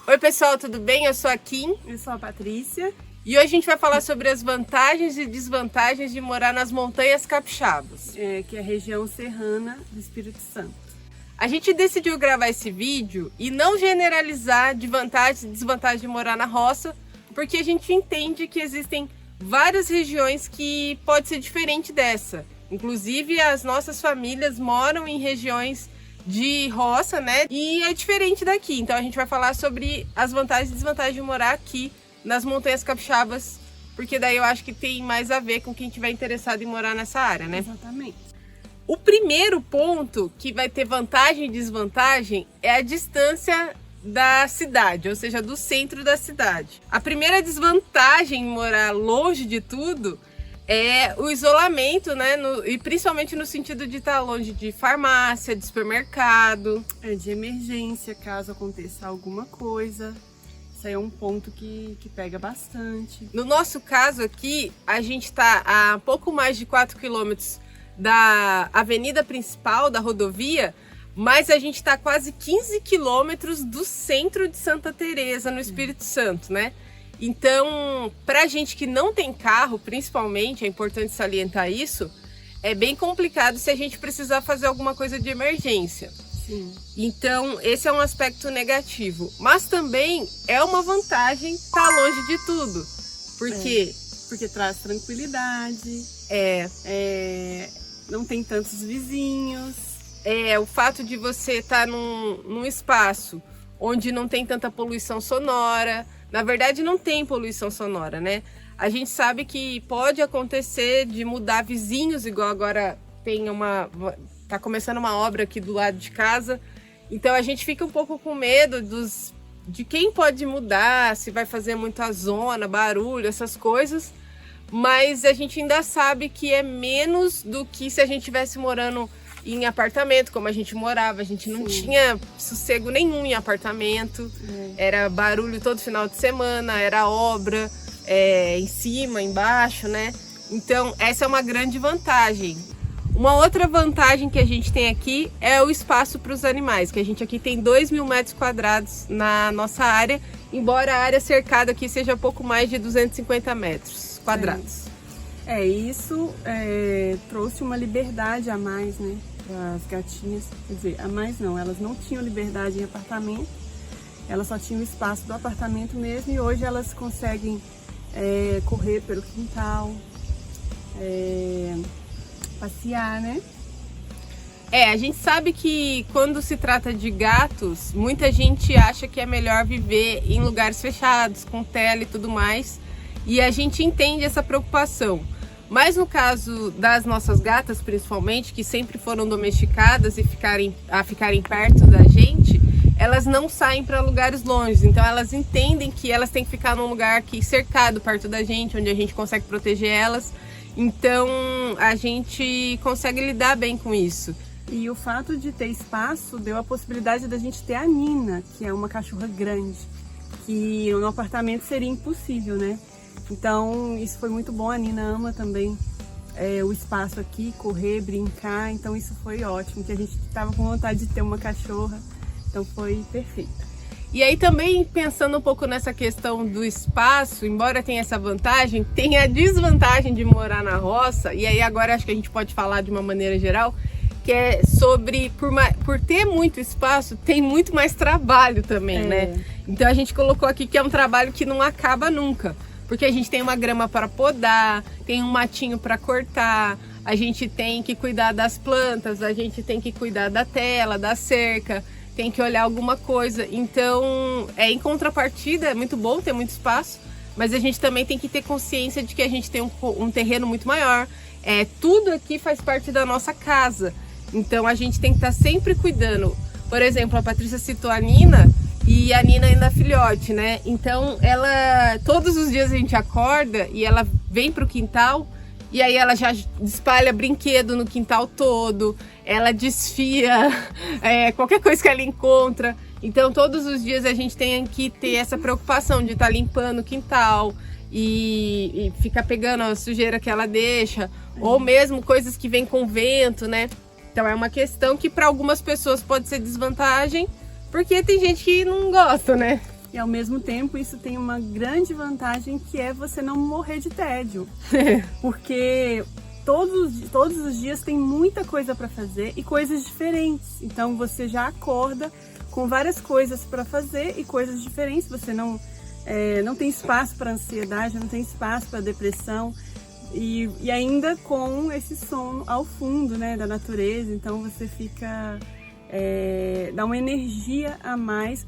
Oi pessoal, tudo bem? Eu sou a Kim. Eu sou a Patrícia. E hoje a gente vai falar sobre as vantagens e desvantagens de morar nas montanhas capixabas. Que é a região serrana do Espírito Santo. A gente decidiu gravar esse vídeo e não generalizar de vantagens e desvantagens de morar na roça, porque a gente entende que existem várias regiões que pode ser diferente dessa. Inclusive as nossas famílias moram em regiões de roça, né? E é diferente daqui. Então a gente vai falar sobre as vantagens e desvantagens de morar aqui nas montanhas capixabas, porque daí eu acho que tem mais a ver com quem estiver interessado em morar nessa área, né? Exatamente. O primeiro ponto que vai ter vantagem e desvantagem é a distância da cidade, ou seja, do centro da cidade. A primeira desvantagem em morar longe de tudo é o isolamento, né? E principalmente no sentido de estar longe de farmácia, de supermercado. De emergência, caso aconteça alguma coisa. Isso aí é um ponto que pega bastante. No nosso caso aqui, a gente está a pouco mais de 4 quilômetros da avenida principal, da rodovia, mas a gente está a quase 15 quilômetros do centro de Santa Teresa, no Espírito Santo, né? Então, pra gente que não tem carro, principalmente, é importante salientar isso, é bem complicado se a gente precisar fazer alguma coisa de emergência. Sim. Então, esse é um aspecto negativo. Mas também é uma vantagem estar longe de tudo. Porque traz tranquilidade. Não tem tantos vizinhos. O fato de você estar num espaço onde não tem tanta poluição sonora. Na verdade, não tem poluição sonora, né? A gente sabe que pode acontecer de mudar vizinhos, igual agora tá começando uma obra aqui do lado de casa. Então a gente fica um pouco com medo de quem pode mudar, se vai fazer muita zona, barulho, essas coisas. Mas a gente ainda sabe que é menos do que se a gente estivesse morando em apartamento, como a gente morava. A gente não tinha sossego nenhum em apartamento. Era barulho todo final de semana, era obra em cima, embaixo, né? Então essa é uma grande vantagem. Uma outra vantagem que a gente tem aqui é o espaço para os animais, que a gente aqui tem 2.000 metros quadrados na nossa área, embora a área cercada aqui seja pouco mais de 250 metros quadrados. Isso trouxe uma liberdade a mais, né, para as gatinhas. Quer dizer, a mais não, elas não tinham liberdade em apartamento, elas só tinham o espaço do apartamento mesmo, e hoje elas conseguem correr pelo quintal, passear, né? A gente sabe que quando se trata de gatos, muita gente acha que é melhor viver em lugares fechados, com tela e tudo mais, e a gente entende essa preocupação. Mas no caso das nossas gatas, principalmente, que sempre foram domesticadas e ficarem perto da gente, elas não saem para lugares longe. Então elas entendem que elas têm que ficar num lugar aqui cercado perto da gente, onde a gente consegue proteger elas. Então a gente consegue lidar bem com isso. E o fato de ter espaço deu a possibilidade da gente ter a Nina, que é uma cachorra grande, que no apartamento seria impossível, né? Então isso foi muito bom. A Nina ama também o espaço aqui, correr, brincar. Então isso foi ótimo, que a gente estava com vontade de ter uma cachorra. Então foi perfeito. E aí também, pensando um pouco nessa questão do espaço, embora tenha essa vantagem, tem a desvantagem de morar na roça. E aí agora acho que a gente pode falar de uma maneira geral, que é sobre, por ter muito espaço, tem muito mais trabalho também, né? Então a gente colocou aqui que é um trabalho que não acaba nunca. Porque a gente tem uma grama para podar, tem um matinho para cortar, a gente tem que cuidar das plantas, a gente tem que cuidar da tela, da cerca, tem que olhar alguma coisa. Então, em contrapartida, é muito bom ter muito espaço, mas a gente também tem que ter consciência de que a gente tem um terreno muito maior. Tudo aqui faz parte da nossa casa, então a gente tem que estar sempre cuidando. Por exemplo, a Patrícia citou a Nina, e a Nina ainda é filhote, né? Então todos os dias a gente acorda e ela vem pro quintal, e aí ela já espalha brinquedo no quintal todo, ela desfia qualquer coisa que ela encontra. Então todos os dias a gente tem que ter essa preocupação de estar limpando o quintal e ficar pegando a sujeira que ela deixa, ou mesmo coisas que vêm com vento, né? Então é uma questão que para algumas pessoas pode ser desvantagem, porque tem gente que não gosta, né? E ao mesmo tempo isso tem uma grande vantagem, que é você não morrer de tédio. Porque todos os dias tem muita coisa para fazer e coisas diferentes. Então você já acorda com várias coisas para fazer e coisas diferentes. Você não tem espaço para ansiedade, não tem espaço para depressão. E ainda com esse som ao fundo, né, da natureza. Então você fica... dá uma energia a mais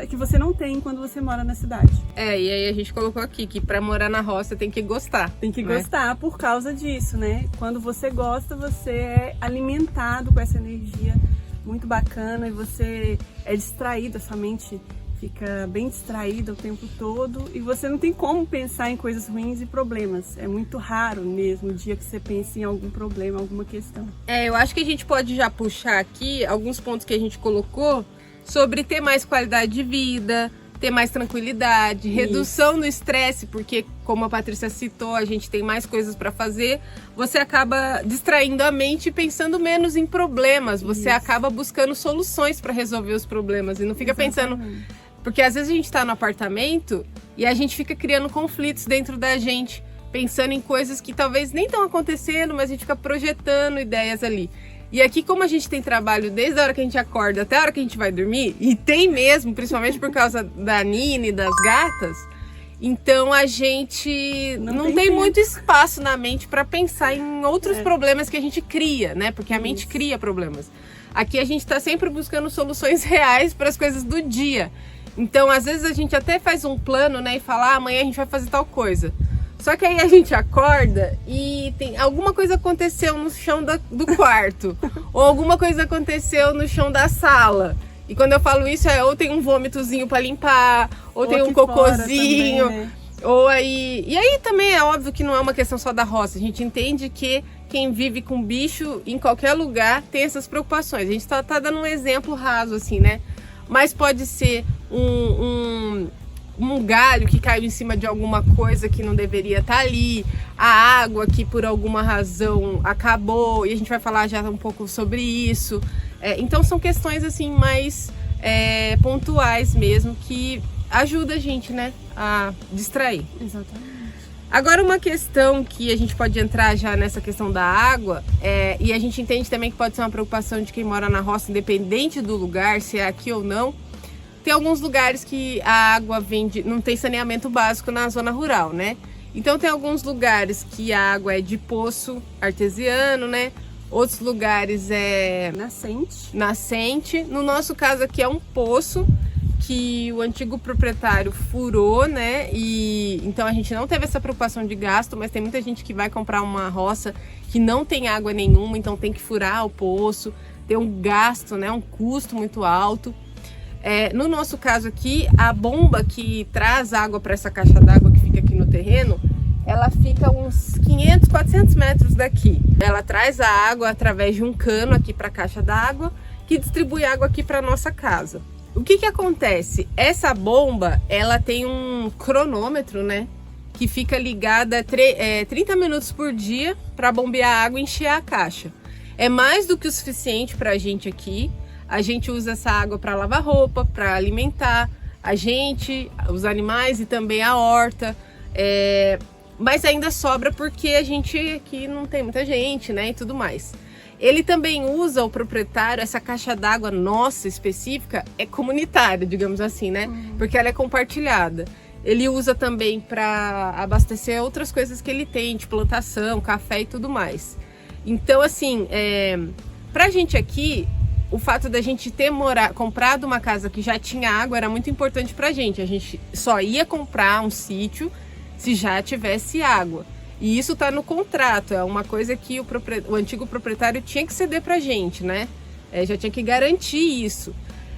que você não tem quando você mora na cidade. E aí a gente colocou aqui que para morar na roça tem que gostar. Tem que gostar por causa disso, né? Quando você gosta, você é alimentado com essa energia muito bacana e você é distraído, a sua mente fica bem distraída o tempo todo e você não tem como pensar em coisas ruins e problemas. É muito raro mesmo o dia que você pensa em algum problema, alguma questão. Eu acho que a gente pode já puxar aqui alguns pontos que a gente colocou sobre ter mais qualidade de vida, ter mais tranquilidade, redução do estresse, porque como a Patrícia citou, a gente tem mais coisas para fazer, você acaba distraindo a mente e pensando menos em problemas, você acaba buscando soluções para resolver os problemas e não fica pensando... Porque às vezes a gente está no apartamento e a gente fica criando conflitos dentro da gente, pensando em coisas que talvez nem estão acontecendo, mas a gente fica projetando ideias ali. E aqui, como a gente tem trabalho desde a hora que a gente acorda até a hora que a gente vai dormir, e tem mesmo, principalmente por causa da Nina e das gatas, então a gente não tem muito espaço na mente para pensar em outros problemas que a gente cria, né? Porque a mente cria problemas. Aqui a gente está sempre buscando soluções reais para as coisas do dia. Então, às vezes a gente até faz um plano, né? E fala, amanhã a gente vai fazer tal coisa. Só que aí a gente acorda e tem alguma coisa aconteceu no chão do quarto. Ou alguma coisa aconteceu no chão da sala. E quando eu falo isso, ou tem um vômitozinho para limpar, ou tem um cocôzinho. Também, né? E aí também é óbvio que não é uma questão só da roça. A gente entende que quem vive com bicho em qualquer lugar tem essas preocupações. A gente tá dando um exemplo raso assim, né? Mas pode ser um galho que caiu em cima de alguma coisa que não deveria estar ali, a água que por alguma razão acabou, e a gente vai falar já um pouco sobre isso. Então são questões assim mais pontuais mesmo, que ajuda a gente, né, a distrair. Exatamente. Agora uma questão que a gente pode entrar já nessa questão da água, e a gente entende também que pode ser uma preocupação de quem mora na roça, independente do lugar, se é aqui ou não. Tem alguns lugares que a água não tem saneamento básico na zona rural, né? Então tem alguns lugares que a água é de poço artesiano, né? Outros lugares é nascente. No nosso caso aqui é um poço que o antigo proprietário furou, né? E então a gente não teve essa preocupação de gasto, mas tem muita gente que vai comprar uma roça que não tem água nenhuma, então tem que furar o poço, tem um gasto, né? Um custo muito alto. No nosso caso aqui, a bomba que traz água para essa caixa d'água que fica aqui no terreno, ela fica uns 500, 400 metros daqui. Ela traz a água através de um cano aqui para a caixa d'água, que distribui água aqui para nossa casa. O que acontece? Essa bomba, ela tem um cronômetro, né? Que fica ligada 30 minutos por dia para bombear água e encher a caixa. É mais do que o suficiente para a gente aqui. A gente usa essa água para lavar roupa, para alimentar a gente, os animais e também a horta. Mas ainda sobra porque a gente aqui não tem muita gente, né? E tudo mais. Ele também usa, o proprietário, essa caixa d'água nossa específica, é comunitária, digamos assim, né? Porque ela é compartilhada. Ele usa também para abastecer outras coisas que ele tem, de plantação, café e tudo mais. Então, assim, pra gente aqui, o fato da gente ter comprado uma casa que já tinha água era muito importante pra gente. A gente só ia comprar um sítio se já tivesse água. E isso está no contrato, é uma coisa que o antigo proprietário tinha que ceder pra gente, né? Já tinha que garantir isso.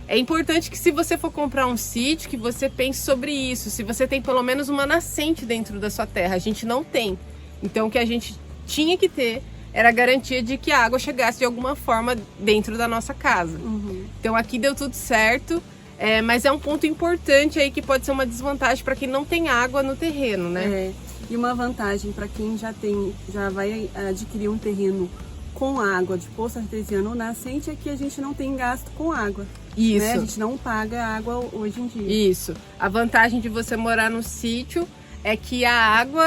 É importante que se você for comprar um sítio, que você pense sobre isso. Se você tem pelo menos uma nascente dentro da sua terra, a gente não tem. Então o que a gente tinha que ter era a garantia de que a água chegasse de alguma forma dentro da nossa casa. Então aqui deu tudo certo, mas é um ponto importante aí que pode ser uma desvantagem para quem não tem água no terreno, né? E uma vantagem para quem já vai adquirir um terreno com água de poço artesiano ou nascente é que a gente não tem gasto com água. Isso. Né? A gente não paga água hoje em dia. Isso. A vantagem de você morar no sítio é que a água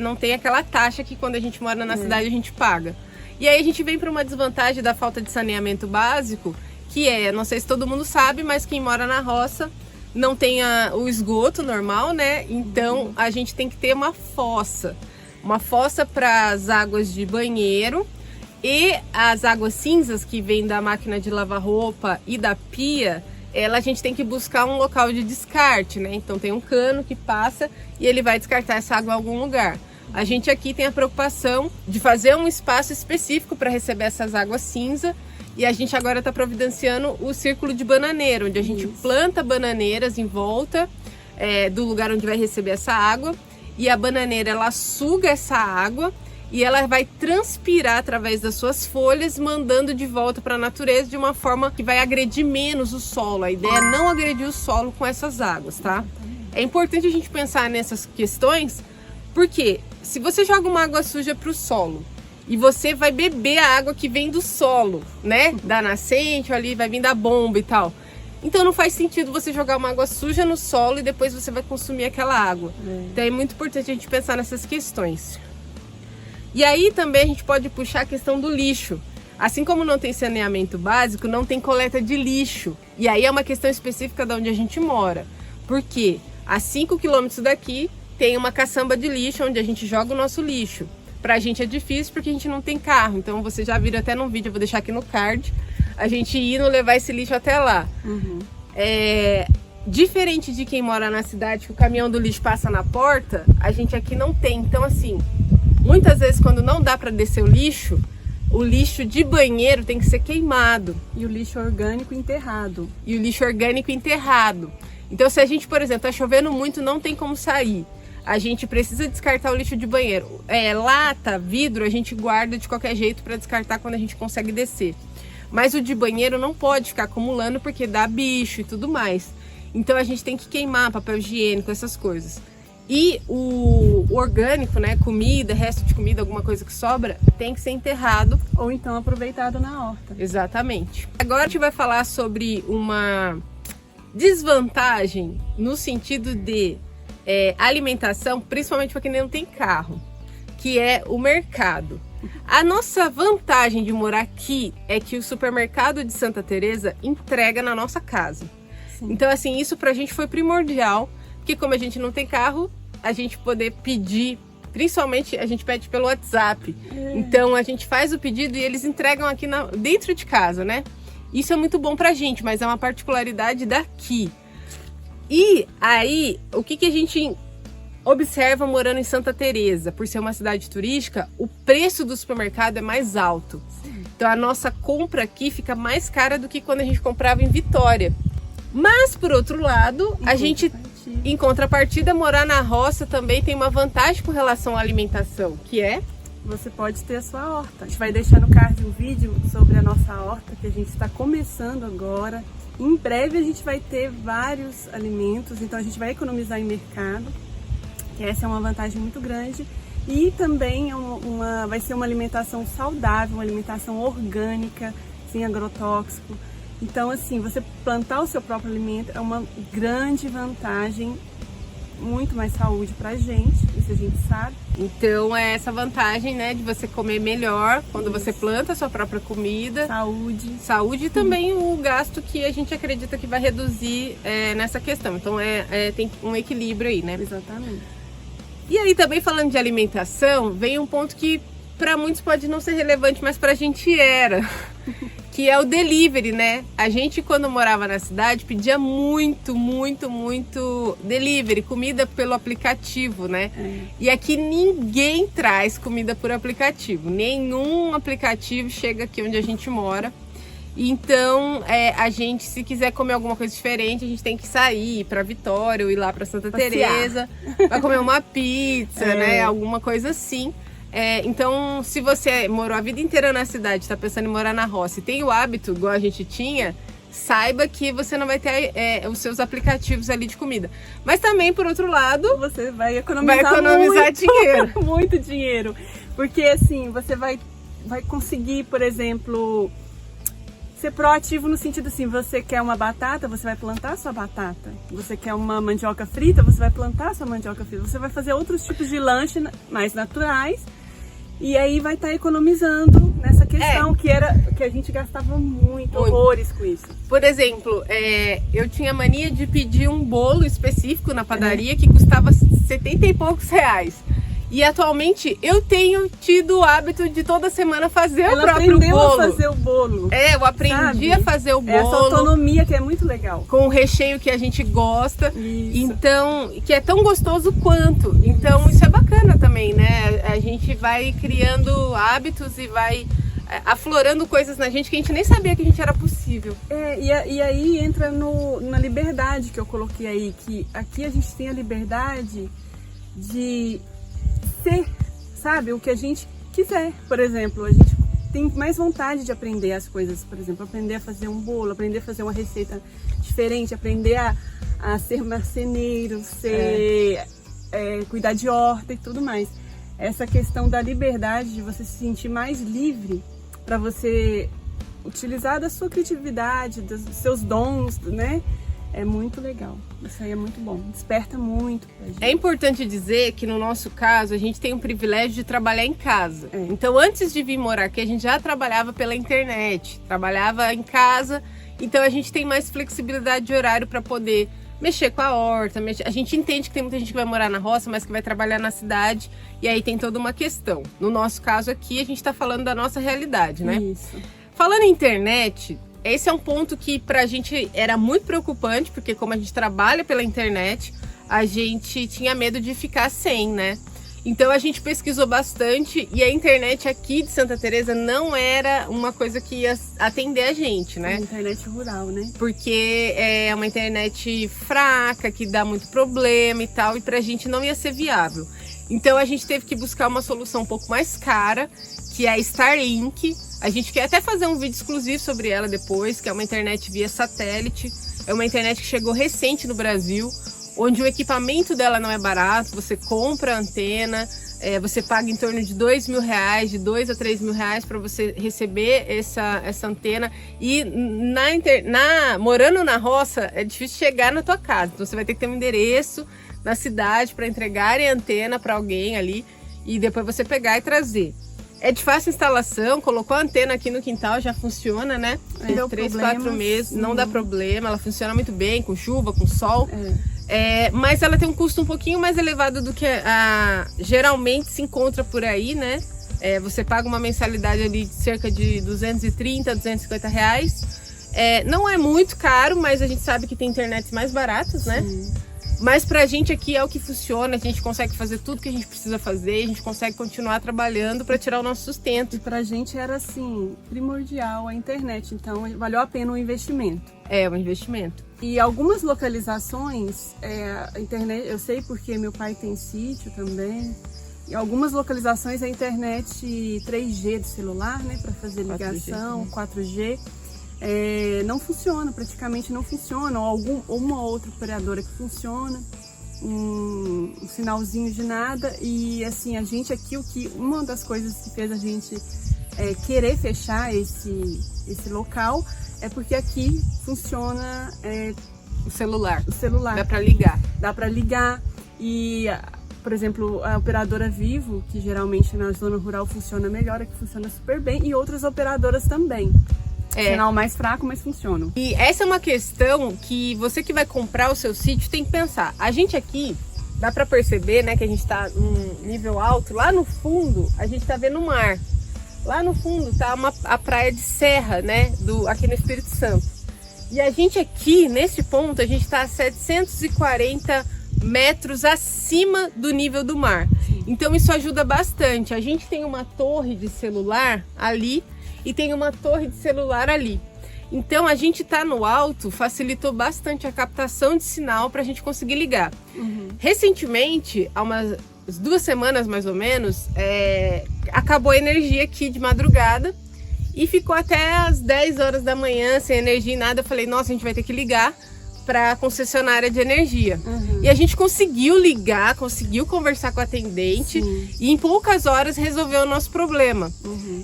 não tem aquela taxa que quando a gente mora na cidade a gente paga. E aí a gente vem para uma desvantagem da falta de saneamento básico, que não sei se todo mundo sabe, mas quem mora na roça não tem o esgoto normal, né? Então a gente tem que ter uma fossa para as águas de banheiro e as águas cinzas que vêm da máquina de lavar roupa e da pia. A gente tem que buscar um local de descarte, né? Então tem um cano que passa e ele vai descartar essa água em algum lugar. A gente aqui tem a preocupação de fazer um espaço específico para receber essas águas cinza. E a gente agora está providenciando o círculo de bananeira, onde a gente planta bananeiras em volta do lugar onde vai receber essa água. E a bananeira, ela suga essa água e ela vai transpirar através das suas folhas, mandando de volta para a natureza de uma forma que vai agredir menos o solo. A ideia é não agredir o solo com essas águas, tá? É importante a gente pensar nessas questões, porque se você joga uma água suja para o solo, e você vai beber a água que vem do solo, né? Da nascente, ali vai vir da bomba e tal. Então não faz sentido você jogar uma água suja no solo e depois você vai consumir aquela água. Então é muito importante a gente pensar nessas questões. E aí também a gente pode puxar a questão do lixo. Assim como não tem saneamento básico, não tem coleta de lixo. E aí é uma questão específica de onde a gente mora. Porque a 5 quilômetros daqui tem uma caçamba de lixo onde a gente joga o nosso lixo. Pra gente é difícil porque a gente não tem carro. Então vocês já viram até num vídeo, eu vou deixar aqui no card, a gente indo levar esse lixo até lá. Diferente de quem mora na cidade, que o caminhão do lixo passa na porta, a gente aqui não tem. Então assim, muitas vezes quando não dá pra descer o lixo de banheiro tem que ser queimado. E o lixo orgânico enterrado. Então se a gente, por exemplo, tá chovendo muito, não tem como sair. A gente precisa descartar o lixo de banheiro. Lata, vidro, a gente guarda de qualquer jeito para descartar quando a gente consegue descer. Mas o de banheiro não pode ficar acumulando porque dá bicho e tudo mais. Então a gente tem que queimar papel higiênico, essas coisas. E o orgânico, né, comida, resto de comida, alguma coisa que sobra, tem que ser enterrado. Ou então aproveitado na horta. Exatamente. Agora a gente vai falar sobre uma desvantagem no sentido de alimentação, principalmente para quem não tem carro, que é o mercado. A nossa vantagem de morar aqui é que o supermercado de Santa Teresa entrega na nossa casa. Sim. Então assim, isso pra gente foi primordial, porque como a gente não tem carro, a gente poder pedir, principalmente a gente pede pelo WhatsApp. Então a gente faz o pedido e eles entregam aqui dentro de casa, né? Isso é muito bom pra gente, mas é uma particularidade daqui. E aí, o que a gente observa morando em Santa Teresa? Por ser uma cidade turística, o preço do supermercado é mais alto. Então a nossa compra aqui fica mais cara do que quando a gente comprava em Vitória. Mas, por outro lado, em contrapartida, morar na roça também tem uma vantagem com relação à alimentação, que é... Você pode ter a sua horta. A gente vai deixar no card um vídeo sobre a nossa horta, que a gente está começando agora. Em breve a gente vai ter vários alimentos, então a gente vai economizar em mercado, que essa é uma vantagem muito grande. E também vai ser uma alimentação saudável, uma alimentação orgânica, sem agrotóxico. Então assim, você plantar o seu próprio alimento é uma grande vantagem, muito mais saúde pra gente, isso a gente sabe. Então é essa vantagem, né, de você comer melhor quando você planta a sua própria comida. Saúde e também o gasto que a gente acredita que vai reduzir nessa questão. Então tem um equilíbrio aí, né? Exatamente. E aí também falando de alimentação, vem um ponto que para muitos pode não ser relevante, mas pra gente era. Que é o delivery, né? A gente, quando morava na cidade, pedia muito delivery, comida pelo aplicativo, né? E aqui ninguém traz comida por aplicativo. Nenhum aplicativo chega aqui onde a gente mora. Então, a gente, se quiser comer alguma coisa diferente, a gente tem que sair para Vitória ou ir lá para Santa Teresa para comer uma pizza, né? Alguma coisa assim. Então, se você morou a vida inteira na cidade, está pensando em morar na roça e tem o hábito, igual a gente tinha, saiba que você não vai ter os seus aplicativos ali de comida. Mas também, por outro lado, você vai economizar dinheiro. Muito dinheiro. Porque assim, você vai conseguir, por exemplo, ser proativo no sentido assim, você quer uma batata, você vai plantar a sua batata. Você quer uma mandioca frita, você vai plantar a sua mandioca frita. Você vai fazer outros tipos de lanche mais naturais e aí vai estar economizando nessa questão que a gente gastava muito, horrores com isso. Por exemplo, eu tinha mania de pedir um bolo específico na padaria que custava 70 e poucos reais. E atualmente eu tenho tido o hábito de toda semana fazer o próprio bolo. Ela aprendeu a fazer o bolo. Eu aprendi a fazer o bolo. Essa autonomia que é muito legal. Com o recheio que a gente gosta. Isso. Então, que é tão gostoso quanto. Então isso é bacana também, né? A gente vai criando hábitos e vai aflorando coisas na gente que a gente nem sabia que a gente era possível. E aí entra na liberdade que eu coloquei aí. Que aqui a gente tem a liberdade de ser, sabe, o que a gente quiser. Por exemplo, a gente tem mais vontade de aprender as coisas, por exemplo, aprender a fazer um bolo, aprender a fazer uma receita diferente, aprender a ser marceneiro, cuidar de horta e tudo mais. Essa questão da liberdade, de você se sentir mais livre para você utilizar da sua criatividade, dos seus dons, né? É muito legal, isso aí é muito bom, desperta muito pra gente. É importante dizer que no nosso caso a gente tem o privilégio de trabalhar em casa. Então antes de vir morar aqui a gente já trabalhava pela internet, trabalhava em casa, então a gente tem mais flexibilidade de horário para poder mexer com a horta. A gente entende que tem muita gente que vai morar na roça, mas que vai trabalhar na cidade, e aí tem toda uma questão. No nosso caso aqui a gente está falando da nossa realidade, né? Isso. Falando em internet, esse é um ponto que pra gente era muito preocupante, porque como a gente trabalha pela internet, a gente tinha medo de ficar sem, né? Então a gente pesquisou bastante e a internet aqui de Santa Teresa não era uma coisa que ia atender a gente, né? É internet rural, né? Porque é uma internet fraca, que dá muito problema e tal, e pra gente não ia ser viável. Então a gente teve que buscar uma solução um pouco mais cara, que é a Starlink. A gente quer até fazer um vídeo exclusivo sobre ela depois, que é uma internet via satélite. É uma internet que chegou recente no Brasil, onde o equipamento dela não é barato. Você compra a antena, você paga em torno de R$2.000, de R$2.000 a R$3.000 para você receber essa antena. E morando na roça é difícil chegar na tua casa, então você vai ter que ter um endereço na cidade para entregarem a antena para alguém ali e depois você pegar e trazer. É de fácil instalação, colocou a antena aqui no quintal, já funciona, né? 3, 4 meses, não dá problema, ela funciona muito bem, com chuva, com sol. Mas ela tem um custo um pouquinho mais elevado do que geralmente se encontra por aí, né? Você paga uma mensalidade ali de cerca de R$230, R$250. Não é muito caro, mas a gente sabe que tem internets mais baratas, né? Mas pra gente aqui é o que funciona, a gente consegue fazer tudo que a gente precisa fazer, a gente consegue continuar trabalhando para tirar o nosso sustento. E pra gente era assim, primordial a internet, então valeu a pena o investimento. É um investimento. E algumas localizações, a internet, eu sei porque meu pai tem sítio também, em algumas localizações a internet 3G do celular, né, para fazer ligação, 4G. Não funciona, praticamente não funciona, ou uma outra operadora que funciona, um sinalzinho de nada. E assim, a gente aqui, uma das coisas que fez a gente querer fechar esse local é porque aqui funciona o celular. Dá para ligar. E, por exemplo, a operadora Vivo, que geralmente na zona rural funciona melhor, aqui funciona super bem, e outras operadoras também. Sinal mais fraco, mas funcionam. E essa é uma questão que você que vai comprar o seu sítio tem que pensar. A gente aqui, dá pra perceber, né, que a gente tá num nível alto. Lá no fundo, a gente tá vendo o mar. Lá no fundo tá a praia de Serra, né, aqui no Espírito Santo. E a gente aqui, nesse ponto, a gente tá a 740 metros acima do nível do mar. Então isso ajuda bastante. A gente tem uma torre de celular ali, e tem uma torre de celular ali. Então a gente tá no alto, facilitou bastante a captação de sinal para a gente conseguir ligar. Recentemente, há umas 2 semanas mais ou menos, acabou a energia aqui de madrugada e ficou até as 10 horas da manhã sem energia e nada. Eu falei, nossa, a gente vai ter que ligar para a concessionária de energia. E a gente conseguiu ligar, conseguiu conversar com a atendente e em poucas horas resolveu o nosso problema.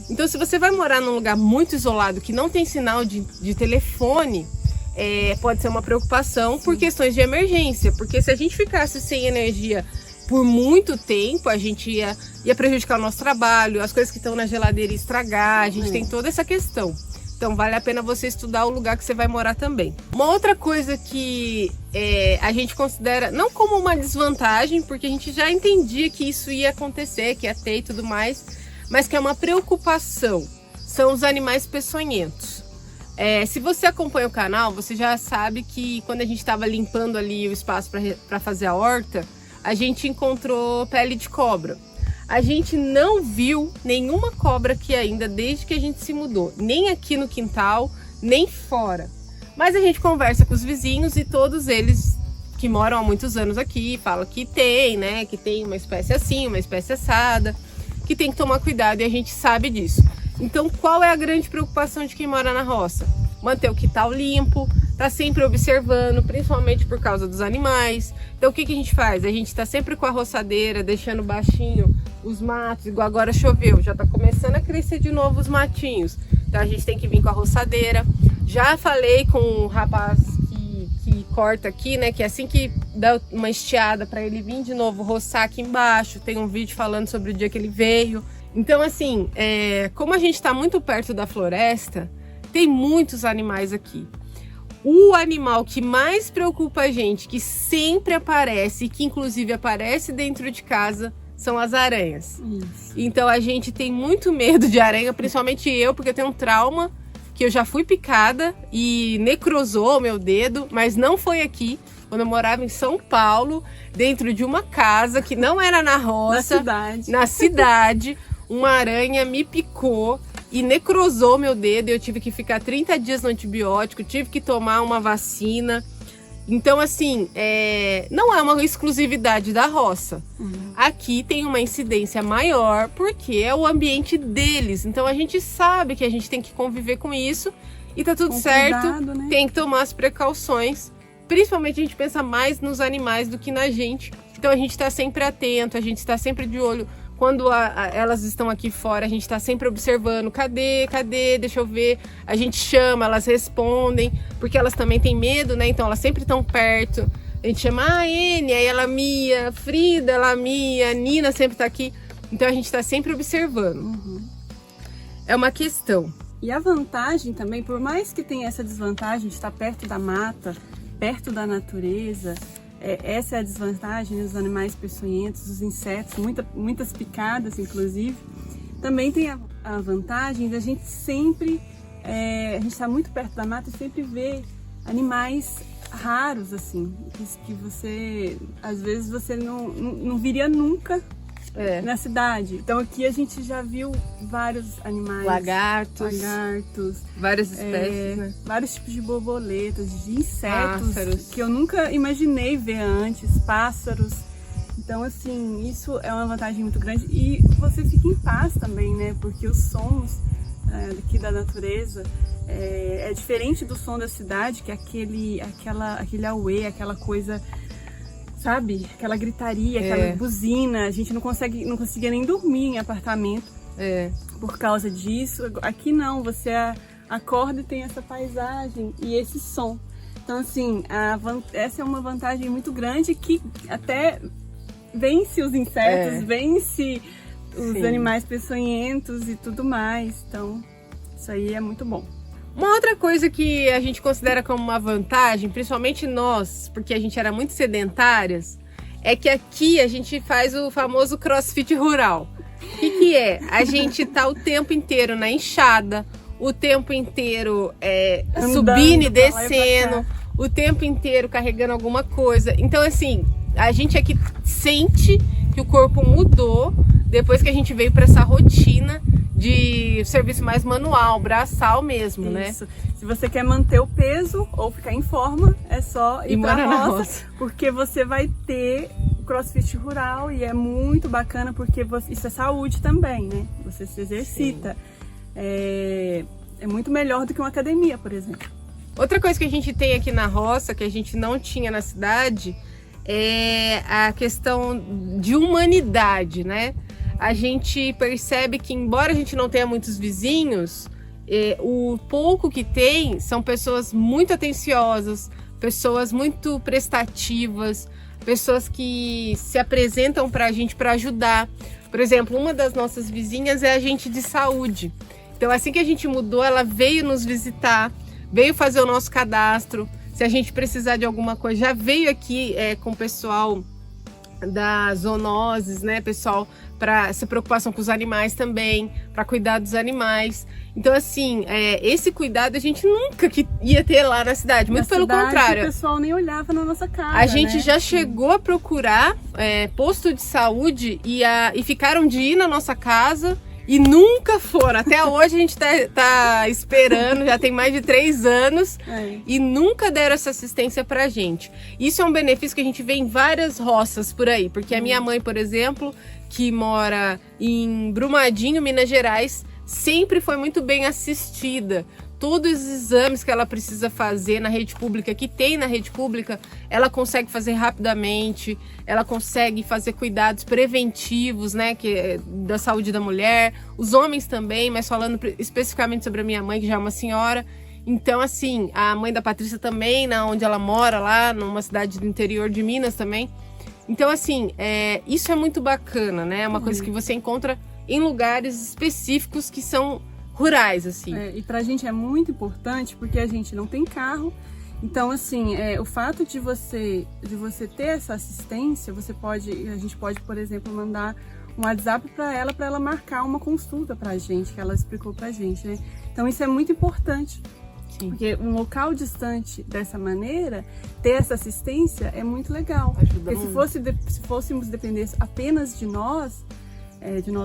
Então, se você vai morar num lugar muito isolado, que não tem sinal de telefone, pode ser uma preocupação por questões de emergência. Porque se a gente ficasse sem energia por muito tempo, a gente ia prejudicar o nosso trabalho, as coisas que estão na geladeira ia estragar, a gente tem toda essa questão. Então vale a pena você estudar o lugar que você vai morar também. Uma outra coisa que a gente considera, não como uma desvantagem, porque a gente já entendia que isso ia acontecer, que ia ter e tudo mais, mas que é uma preocupação, são os animais peçonhentos. Se você acompanha o canal, você já sabe que quando a gente estava limpando ali o espaço para fazer a horta, a gente encontrou pele de cobra. A gente não viu nenhuma cobra aqui ainda desde que a gente se mudou, nem aqui no quintal, nem fora. Mas a gente conversa com os vizinhos e todos eles que moram há muitos anos aqui falam que tem, né? Que tem uma espécie assim, uma espécie assada, que tem que tomar cuidado e a gente sabe disso. Então, qual é a grande preocupação de quem mora na roça? Manter o quintal limpo, tá sempre observando, principalmente por causa dos animais. Então, o que a gente faz? A gente tá sempre com a roçadeira, deixando baixinho os matos, igual agora choveu, já tá começando a crescer de novo os matinhos. Então, a gente tem que vir com a roçadeira. Já falei com o rapaz que corta aqui, né, que assim que dá uma estiada para ele vir de novo roçar aqui embaixo, tem um vídeo falando sobre o dia que ele veio. Então, assim, como a gente está muito perto da floresta, tem muitos animais aqui. O animal que mais preocupa a gente, que sempre aparece, e que inclusive aparece dentro de casa, são as aranhas. Isso. Então a gente tem muito medo de aranha, principalmente eu, porque eu tenho um trauma, que eu já fui picada e necrosou o meu dedo, mas não foi aqui. Quando eu morava em São Paulo, dentro de uma casa que não era na roça, na cidade, uma aranha me picou e necrosou meu dedo. Eu tive que ficar 30 dias no antibiótico, tive que tomar uma vacina. Então, assim, não é uma exclusividade da roça. Aqui tem uma incidência maior porque é o ambiente deles. Então, a gente sabe que a gente tem que conviver com isso e tá tudo certo. Cuidado, né? Tem que tomar as precauções. Principalmente a gente pensa mais nos animais do que na gente. Então, a gente tá sempre atento, a gente está sempre de olho. Quando elas estão aqui fora, a gente está sempre observando, cadê, deixa eu ver. A gente chama, elas respondem, porque elas também têm medo, né? Então elas sempre estão perto. A gente chama a Enia, aí ela mia, Frida, ela mia, Nina sempre está aqui. Então a gente está sempre observando. É uma questão. E a vantagem também, por mais que tenha essa desvantagem de estar perto da mata, perto da natureza, essa é a desvantagem dos animais peçonhentos, dos insetos, muitas picadas inclusive. Também tem a vantagem da gente sempre, a gente está muito perto da mata e sempre vê animais raros assim, que você, às vezes você não viria nunca na cidade. Então aqui a gente já viu vários animais, lagartos, várias espécies, né? Vários tipos de borboletas, de insetos, pássaros, que eu nunca imaginei ver antes, pássaros. Então, assim, isso é uma vantagem muito grande e você fica em paz também, né? Porque os sons aqui da natureza é diferente do som da cidade, que é aquele auê, aquela coisa, sabe? Aquela gritaria, aquela buzina. A gente não conseguia nem dormir em apartamento por causa disso. Aqui não, você acorda e tem essa paisagem e esse som. Então, assim, essa é uma vantagem muito grande que até vence os insetos, vence os animais peçonhentos e tudo mais. Então, isso aí é muito bom. Uma outra coisa que a gente considera como uma vantagem, principalmente nós, porque a gente era muito sedentárias, é que aqui a gente faz o famoso crossfit rural. O que é? A gente tá o tempo inteiro na enxada, o tempo inteiro subindo e descendo, o tempo inteiro carregando alguma coisa. Então, assim, a gente aqui sente que o corpo mudou depois que a gente veio para essa rotina de serviço mais manual, braçal mesmo, né? Isso. Se você quer manter o peso ou ficar em forma, é só ir pra roça, porque você vai ter o crossfit rural e é muito bacana porque isso é saúde também, né? Você se exercita. É muito melhor do que uma academia, por exemplo. Outra coisa que a gente tem aqui na roça, que a gente não tinha na cidade, é a questão de humanidade, né? A gente percebe que, embora a gente não tenha muitos vizinhos, o pouco que tem são pessoas muito atenciosas, pessoas muito prestativas, pessoas que se apresentam para a gente para ajudar. Por exemplo, uma das nossas vizinhas é agente de saúde. Então, assim que a gente mudou, ela veio nos visitar, veio fazer o nosso cadastro. Se a gente precisar de alguma coisa, já veio aqui com o pessoal das zoonoses, né? Pessoal para essa preocupação com os animais também, para cuidar dos animais. Então, assim, esse cuidado a gente nunca ia ter lá na cidade, muito pelo contrário. O pessoal nem olhava na nossa casa. A gente já chegou a procurar posto de saúde e ficaram de ir na nossa casa e nunca foram. Até hoje a gente tá esperando, já tem mais de 3 anos e nunca deram essa assistência pra gente. Isso é um benefício que a gente vê em várias roças por aí, porque a minha mãe, por exemplo, que mora em Brumadinho, Minas Gerais, sempre foi muito bem assistida. Todos os exames que ela precisa fazer na rede pública, que tem na rede pública, ela consegue fazer rapidamente, ela consegue fazer cuidados preventivos, né, da saúde da mulher, os homens também, mas falando especificamente sobre a minha mãe, que já é uma senhora. Então, assim, a mãe da Patrícia também, onde ela mora, lá numa cidade do interior de Minas também. Então, assim, isso é muito bacana, né? É uma coisa que você encontra em lugares específicos que são rurais, assim. E pra gente é muito importante porque a gente não tem carro. Então, assim, o fato de você ter essa assistência, a gente pode, por exemplo, mandar um WhatsApp para ela marcar uma consulta pra gente, que ela explicou pra gente, né? Então, isso é muito importante. Sim. Porque um local distante dessa maneira, ter essa assistência é muito legal. Ajuda porque se fôssemos depender apenas de nós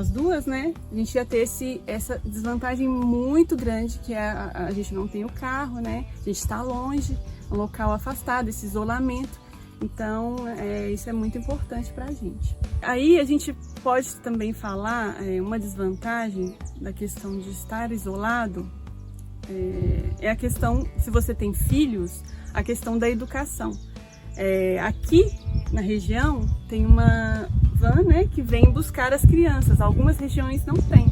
duas, né? A gente ia ter essa desvantagem muito grande, que a gente não tem o carro, né? A gente está longe, um local afastado, esse isolamento. Então, isso é muito importante para a gente. Aí a gente pode também falar uma desvantagem da questão de estar isolado, é a questão, se você tem filhos, a questão da educação. Aqui na região tem uma van, né, que vem buscar as crianças. Algumas regiões não tem.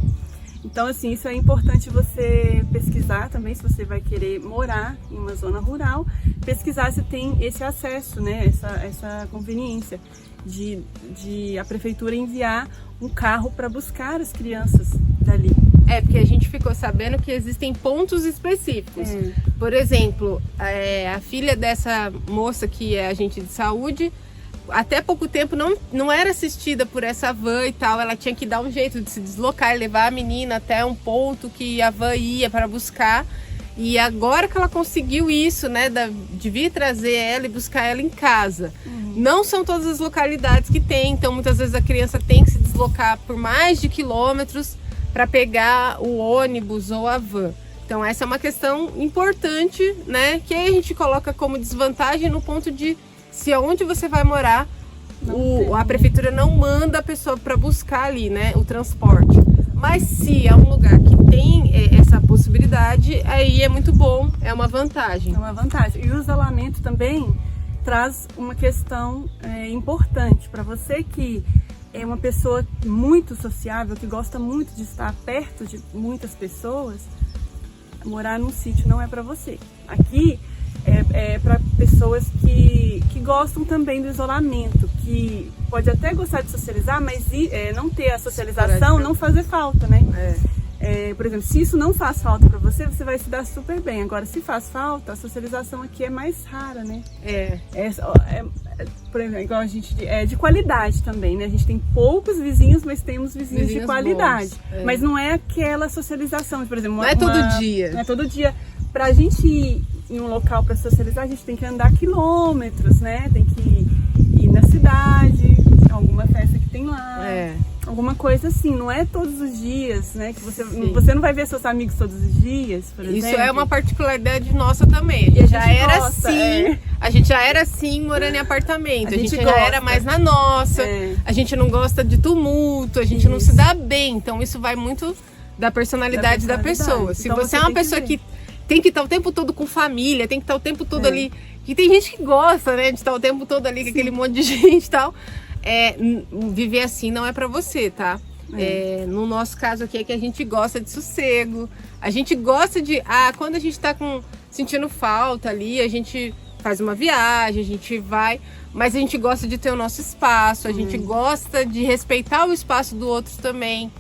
Então, assim, isso é importante você pesquisar também, se você vai querer morar em uma zona rural, pesquisar se tem esse acesso, né, essa conveniência de a prefeitura enviar um carro para buscar as crianças dali. Porque a gente ficou sabendo que existem pontos específicos. Por exemplo, a filha dessa moça que é agente de saúde, até pouco tempo não era assistida por essa van e tal. Ela tinha que dar um jeito de se deslocar e levar a menina até um ponto que a van ia para buscar. E agora que ela conseguiu isso, né, de vir trazer ela e buscar ela em casa. Não são todas as localidades que tem, então muitas vezes a criança tem que se deslocar por mais de quilômetros para pegar o ônibus ou a van. Então essa é uma questão importante, né, que aí a gente coloca como desvantagem no ponto de se aonde você vai morar, a prefeitura não manda a pessoa para buscar ali, né, o transporte. Mas se é um lugar que tem essa possibilidade, aí é muito bom, é uma vantagem. É uma vantagem. E o isolamento também traz uma questão importante para você que é uma pessoa muito sociável, que gosta muito de estar perto de muitas pessoas. Morar num sítio não é para você. Aqui é para pessoas que gostam também do isolamento, que pode até gostar de socializar, mas não ter a socialização não fazer falta, né? Por exemplo, se isso não faz falta para você, você vai se dar super bem. Agora, se faz falta, a socialização aqui é mais rara, né? Por exemplo, igual a gente de qualidade também, né? A gente tem poucos vizinhos, mas temos vizinhos de qualidade. Mas não é aquela socialização, por exemplo, não é todo dia. Não é todo dia. Pra gente ir em um local para socializar, a gente tem que andar quilômetros, né? Tem que ir na cidade, alguma festa que tem lá. Alguma coisa assim, não é todos os dias, né? Que você não vai ver seus amigos todos os dias, por exemplo. Isso é uma particularidade nossa também. A gente já era assim morando em apartamento. A gente já era mais na nossa. A gente não gosta de tumulto, a gente não se dá bem. Então isso vai muito da personalidade da pessoa. Se então, você é uma pessoa que tem que estar o tempo todo com família, tem que estar o tempo todo ali. E tem gente que gosta, né, de estar o tempo todo ali com aquele monte de gente e tal. Viver assim não é pra você, tá? No nosso caso aqui é que a gente gosta de sossego, a gente gosta de... quando a gente tá sentindo falta ali, a gente faz uma viagem, a gente vai, mas a gente gosta de ter o nosso espaço, a gente gosta de respeitar o espaço do outro também.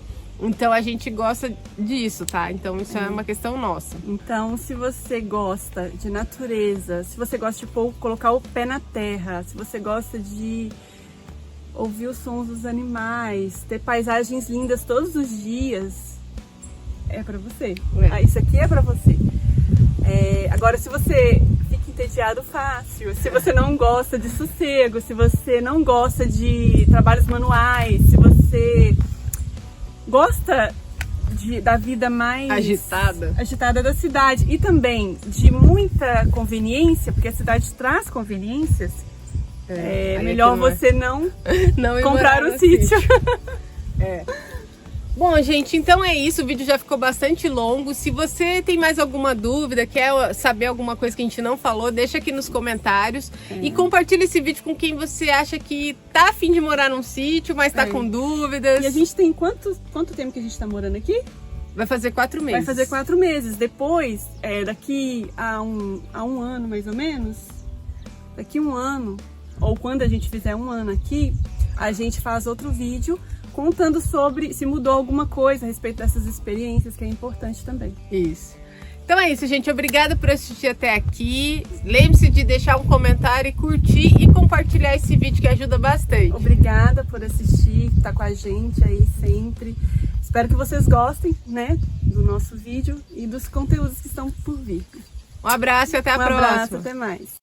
Então a gente gosta disso, tá? Então isso é uma questão nossa. Então, se você gosta de natureza, se você gosta de colocar o pé na terra, se você gosta de ouvir os sons dos animais, ter paisagens lindas todos os dias, é pra você. Isso aqui é pra você. Agora, se você fica entediado fácil, se você não gosta de sossego, se você não gosta de trabalhos manuais, se você gosta da vida mais agitada da cidade e também de muita conveniência, porque a cidade traz conveniências, é melhor você não comprar um sítio. Bom, gente, então é isso, o vídeo já ficou bastante longo. Se você tem mais alguma dúvida, quer saber alguma coisa que a gente não falou, deixa aqui nos comentários e compartilha esse vídeo com quem você acha que tá a fim de morar num sítio, mas tá com dúvidas. E a gente tem quanto tempo que a gente tá morando aqui? Vai fazer 4 meses. Vai fazer 4 meses. Depois, daqui a um ano mais ou menos, daqui 1 ano, ou quando a gente fizer 1 ano aqui, a gente faz outro vídeo contando sobre se mudou alguma coisa a respeito dessas experiências, que é importante também. Isso. Então é isso, gente. Obrigada por assistir até aqui. Lembre-se de deixar um comentário, e curtir e compartilhar esse vídeo que ajuda bastante. Obrigada por assistir, tá com a gente aí sempre. Espero que vocês gostem, né, do nosso vídeo e dos conteúdos que estão por vir. Um abraço e até a próxima. Um abraço, até mais.